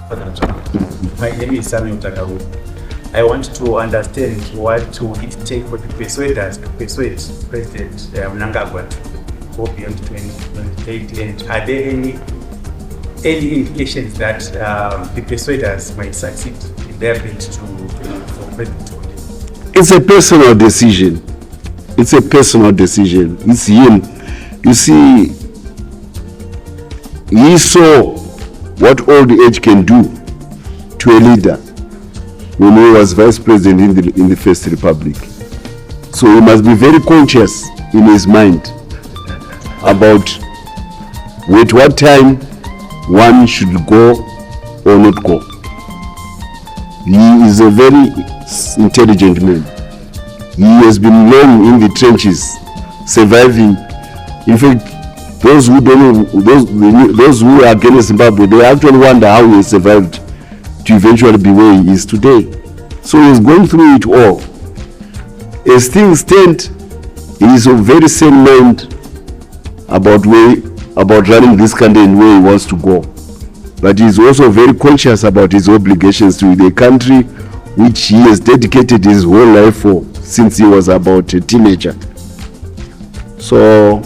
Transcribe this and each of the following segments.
My name is Samuel Takawu. I want to understand what will it take for the persuaders to persuade President Mnangagwa to go beyond 2028, and are there any indications that the persuaders might succeed in their bid for President to leave? It's a personal decision. It's a personal decision. It's him. You see, he saw what old age can do to a leader when he was vice president in the First Republic. So he must be very conscious in his mind about at what time one should go or not go. He is a very intelligent man. He has been long in the trenches, surviving. In fact, those who don't know, those who are against Zimbabwe, they actually wonder how he survived to eventually be where he is today. So he's going through it all. As things stand, he is of very sane mind about running this country and where he wants to go. But he is also very conscious about his obligations to the country, which he has dedicated his whole life for since he was about a teenager. So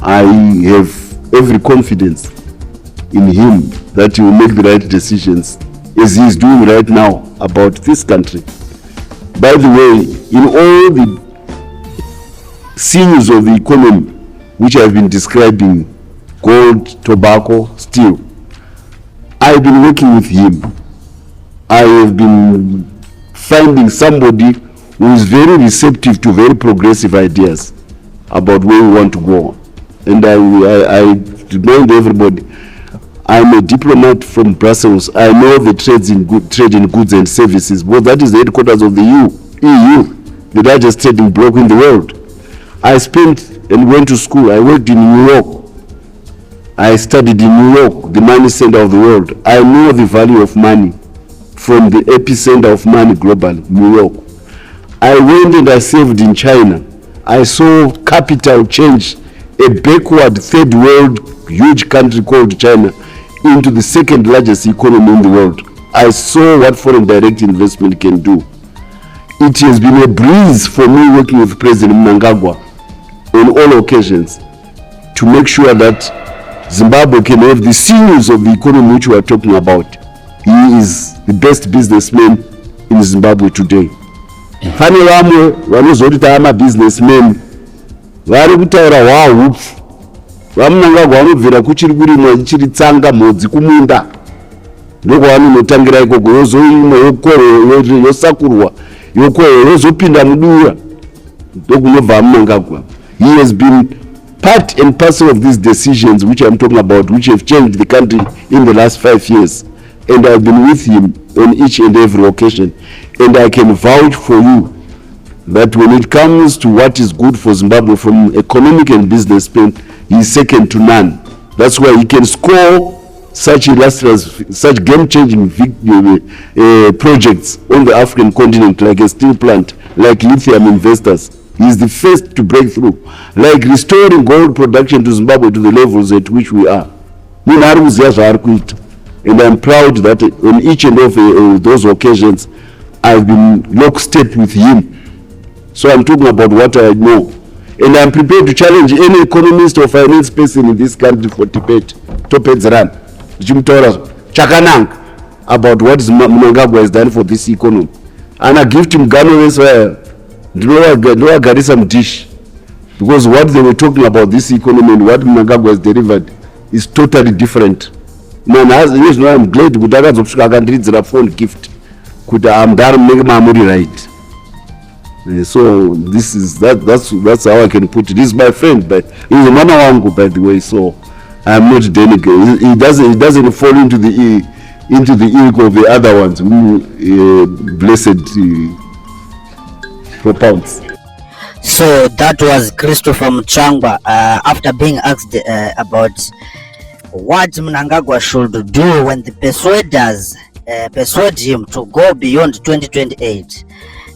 I have every confidence in him that he will make the right decisions, as he is doing right now about this country. By the way, in all the sinews of the economy which I have been describing, gold, tobacco, steel, I have been working with him. I have been finding somebody who is very receptive to very progressive ideas about where we want to go. And I remind everybody, I'm a diplomat from Brussels. I know the trade in goods and services, but that is the headquarters of the EU, the largest trading bloc in the world. I spent and went to school. I worked in New York. I studied in New York, the money center of the world. I know the value of money from the epicenter of money globally, New York. I went and I served in China. I saw capital change a backward third world huge country called China into the second largest economy in the world. I saw what foreign direct investment can do. It has been a breeze for me working with President Mnangagwa on all occasions to make sure that Zimbabwe can have the sinews of the economy which we are talking about. He is the best businessman in Zimbabwe today. Pane vamwe vanozoti ama businessmen vari kutaura hwahupfu. Vamunangagwa vanobvira kuchiri kurimwa ichiri tsanga mhodzi kumunda, ndokwavanonotangira ikoko, yozoimwa yokorwa yosakurwa yokorwa yozopinda mudura, ndokunobva Munangagwa. He has been part and parcel of these decisions which I'm talking about, which have changed the country in the last 5 years, and I've been with him on each and every occasion. And I can vouch for you that when it comes to what is good for Zimbabwe from economic and business point, he is second to none. That's why he can score such illustrious, such game-changing projects on the African continent, like a steel plant, like lithium investors. He is the first to break through, like restoring gold production to Zimbabwe to the levels at which we are. And I'm proud that on each and every those occasions, I've been lockstep with him. So I'm talking about what I know. And I'm prepared to challenge any economist or finance person in this country for debate. Topedzeran, Chakanang, about what Mnangagwa has done for this economy. And I give him Ghana as well. Do I get some dish? Because what they were talking about this economy and what Mnangagwa has delivered is totally different. Man, I'm glad that I can read the phone gift. I'm right. So this is that's how I can put it. He's my friend, but he's a man wangu, by the way. So I'm not denigrating. He doesn't fall into the ilk of the other ones who blessed propounds. So that was Christopher Mutsvangwa after being asked about what Mnangagwa should do when the persuaders persuade him to go beyond 2028.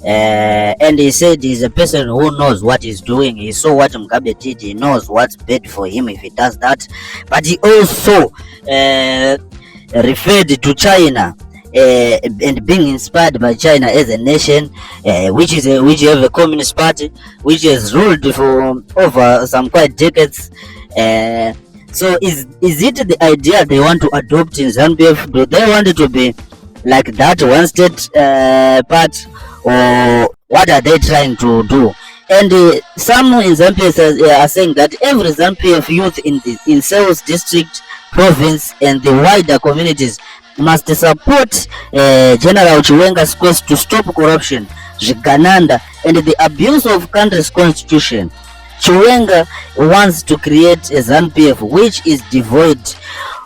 And he said he's a person who knows what he's doing. He saw what Mugabe did. He knows what's best for him if he does that. But he also referred to China and being inspired by China as a nation, which have a communist party which has ruled for over some quite decades. So is it the idea they want to adopt in ZANU-PF? Do they want it to be like that one state part, or what are they trying to do? And some in ZANU-PF are saying that every ZANU-PF youth in South District, province, and the wider communities must support General Chiwenga's quest to stop corruption, Zvigananda, and the abuse of country's constitution. Chiwenga wants to create a ZANU-PF which is devoid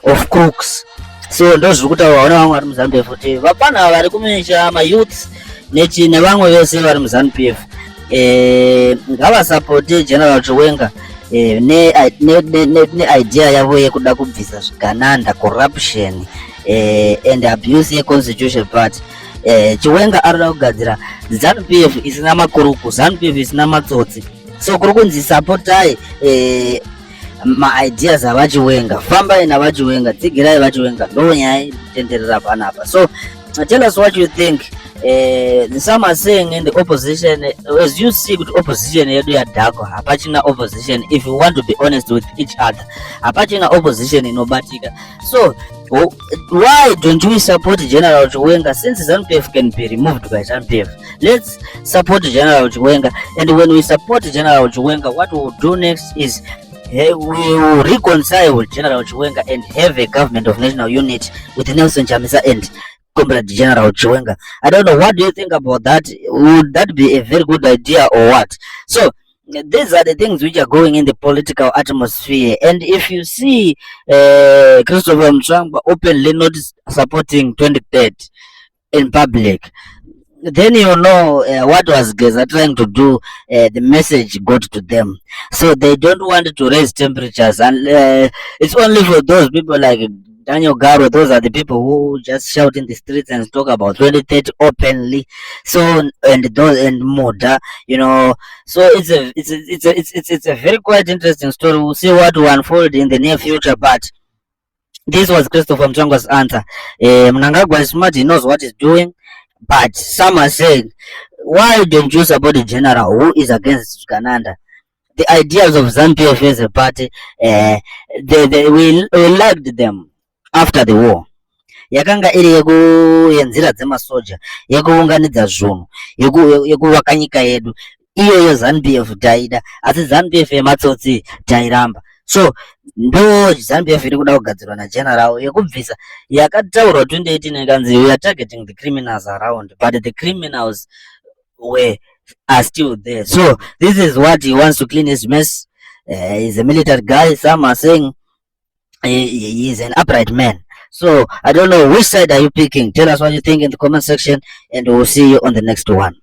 of crooks. So ndo zviri kutaura vana vamwe vari muZANU-PF kuti vapana vari kumenyesha mayouth nevamwe vese vari muZANU-PF ngavasapote General Chiwenga ne-idea yavo yekuda kubvisa Zvigananda, corruption and abuse ye-constitution part. Chiwenga arikuda kugadzira ZANU-PF isina makuruku, ZANU-PF isina matsotsi. So kuri kunzi supportai ma-ideas avachiwenga, fambai navachiwenga, tsigirai vachiwenga, ndo nyaya itenderera panapa. So tell us what you think. Some are saying in the opposition, as you see with opposition yedu ya dhako, hapachina opposition. If you want to be honest with each other, hapachina opposition inobatika. So why don't we support General Chiwenga? Since ZANU-PF can be removed by ZANU-PF, let's support General Chiwenga. And when we support General Chiwenga, what we will do next is we will reconcile with General Chiwenga and have a government of national unity with Nelson Chamisa and Comrade General Chiwenga. I don't know, what do you think about that? Would that be a very good idea or what? So these are the things which are going in the political atmosphere. And if you see Christopher Mutsvangwa openly not supporting 23rd in public, then you know what was Geza trying to do. The message got to them, so they don't want to raise temperatures, and it's only for those people like Daniel Garo. Those are the people who just shout in the streets and talk about 2030 openly. So and Moda, you know. So it's a very quite interesting story. We'll see what will unfold in the near future. But this was Christopher Mutsvangwa's answer. Mnangagwa is smart. He knows what he's doing. But some are saying, why don't you support the general who is against Zvigananda? The ideas of ZANU-PF as a party, we liked them after the war. Yakanga iri yenzira dzemasoja, yekuunganidza zvinhu, yekuvaka nyika yedu. Iyoyo ZANU-PF taida, asi ZANU-PF yematsotsi tairamba. So ndo ZANU-PF iri kuda kugadzirwa nageneral yekubvisa yakataurwa 2018 ikanzi we are targeting the criminals around, but the criminals are still there. So this is what he wants to clean his mess. He's a military guy. Some are saying he is an upright man. So I don't know, which side are you picking? Tell us what you think in the comment section, and we'll see you on the next one.